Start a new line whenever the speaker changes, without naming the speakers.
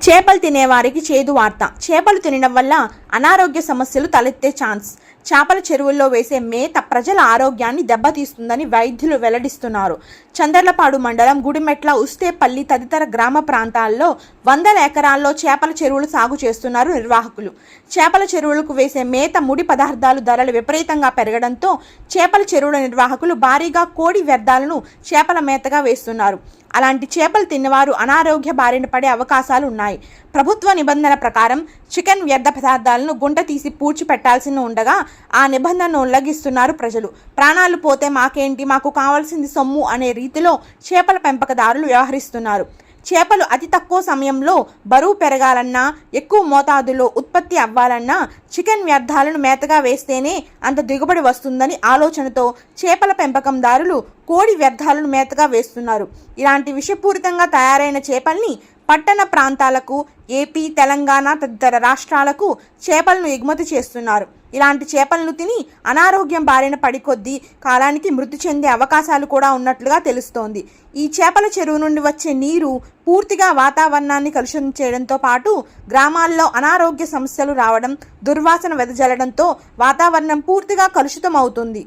చేపలు తినేవారికి చేదు వార్త. చేపలు తినడం వల్ల అనారోగ్య సమస్యలు తలెత్తే ఛాన్స్. చేపల చెరువుల్లో వేసే మేత ప్రజల ఆరోగ్యాన్ని దెబ్బతీస్తుందని వైద్యులు వెల్లడిస్తున్నారు. చందర్లపాడు మండలం గుడిమెట్ల, ఉస్తేపల్లి తదితర గ్రామ ప్రాంతాల్లో వందల ఎకరాల్లో చేపల చెరువులు సాగు చేస్తున్నారు నిర్వాహకులు. చేపల చెరువులకు వేసే మేత, ముడి పదార్థాలు ధరలు విపరీతంగా పెరగడంతో చేపల చెరువుల నిర్వాహకులు భారీగా కోడి వ్యర్థాలను చేపల మేతగా వేస్తున్నారు. అలాంటి చేపలు తిన్నవారు అనారోగ్య బారిన పడే అవకాశాలు ఉన్నాయి. ప్రభుత్వ నిబంధన ప్రకారం చికెన్ వ్యర్థ పదార్థాలను గుంట తీసి పూడ్చి పెట్టాల్సి ఉండగా ఆ నిబంధనను ఉల్లంఘిస్తున్నారు ప్రజలు. ప్రాణాలు పోతే మాకేంటి, మాకు కావాల్సింది సొమ్ము అనే రీతిలో చేపల పెంపకదారులు వ్యవహరిస్తున్నారు. చేపలు అతి తక్కువ సమయంలో బరువు పెరగాలన్నా, ఎక్కువ మోతాదులో ఉత్పత్తి అవ్వాలన్నా చికెన్ వ్యర్థాలను మేతగా వేస్తేనే అంత దిగుబడి వస్తుందని ఆలోచనతో చేపల పెంపకందారులు కోడి వ్యర్థాలను మేతగా వేస్తున్నారు. ఇలాంటి విషపూరితంగా తయారైన చేపల్ని పట్టణ ప్రాంతాలకు, ఏపీ, తెలంగాణ తదితర రాష్ట్రాలకు చేపలను ఎగుమతి చేస్తున్నారు. ఇలాంటి చేపలను తిని అనారోగ్యం బారిన పడి కొద్దీ కాలానికి మృతి చెందే అవకాశాలు కూడా ఉన్నట్లుగా తెలుస్తోంది. ఈ చేపల చెరువు నుండి వచ్చే నీరు పూర్తిగా వాతావరణాన్ని కలుషితం చేయడంతో పాటు గ్రామాల్లో అనారోగ్య సమస్యలు రావడం, దుర్వాసన వెదజల్లడంతో వాతావరణం పూర్తిగా కలుషితం అవుతుంది.